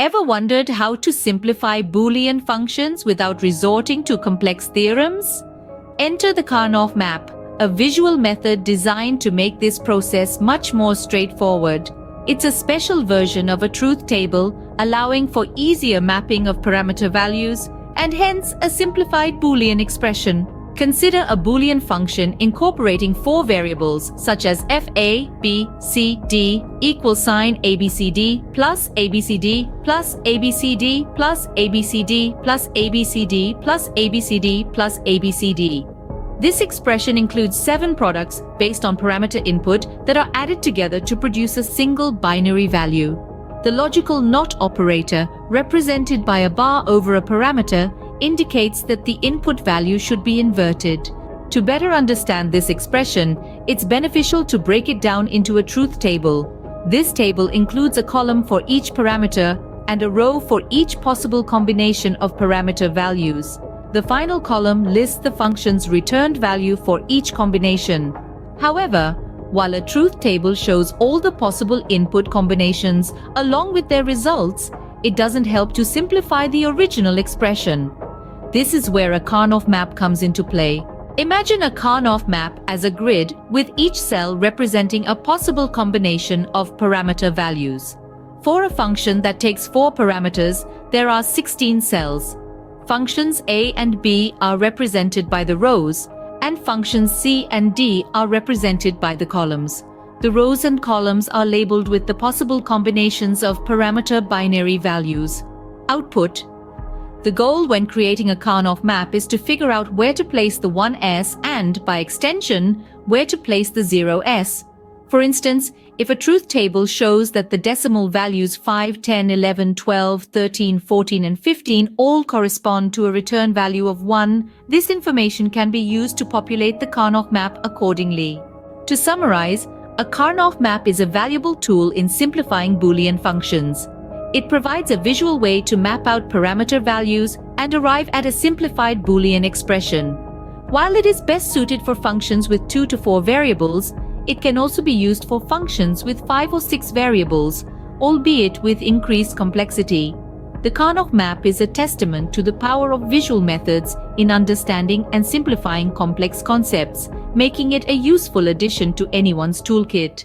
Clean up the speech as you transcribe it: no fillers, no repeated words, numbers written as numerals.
Ever wondered how to simplify Boolean functions without resorting to complex theorems? Enter the Karnaugh map, a visual method designed to make this process much more straightforward. It's a special version of a truth table, allowing for easier mapping of parameter values and hence a simplified Boolean expression. Consider a Boolean function incorporating 4 variables such as f a, b, c, d equals sign abcd plus abcd plus abcd plus abcd plus abcd plus abcd plus abcd. This expression includes 7 products based on parameter input that are added together to produce a single binary value. The logical NOT operator, represented by a bar over a parameter, indicates that the input value should be inverted. To better understand this expression, it's beneficial to break it down into a truth table. This table includes a column for each parameter and a row for each possible combination of parameter values. The final column lists the function's returned value for each combination. However, while a truth table shows all the possible input combinations along with their results, it doesn't help to simplify the original expression. This is where a Karnaugh map comes into play. Imagine a Karnaugh map as a grid with each cell representing a possible combination of parameter values. For a function that takes 4 parameters, there are 16 cells. Functions a and b are represented by the rows, and functions c and d are represented by the columns. The rows and columns are labeled with the possible combinations of parameter binary values. Output. The goal when creating a Karnaugh map is to figure out where to place the 1s and, by extension, where to place the 0s. For instance, if a truth table shows that the decimal values 5, 10, 11, 12, 13, 14, and 15 all correspond to a return value of 1, this information can be used to populate the Karnaugh map accordingly. To summarize, a Karnaugh map is a valuable tool in simplifying Boolean functions. It provides a visual way to map out parameter values and arrive at a simplified Boolean expression. While it is best suited for functions with 2 to 4 variables, it can also be used for functions with 5 or 6 variables, albeit with increased complexity. The Karnaugh map is a testament to the power of visual methods in understanding and simplifying complex concepts, making it a useful addition to anyone's toolkit.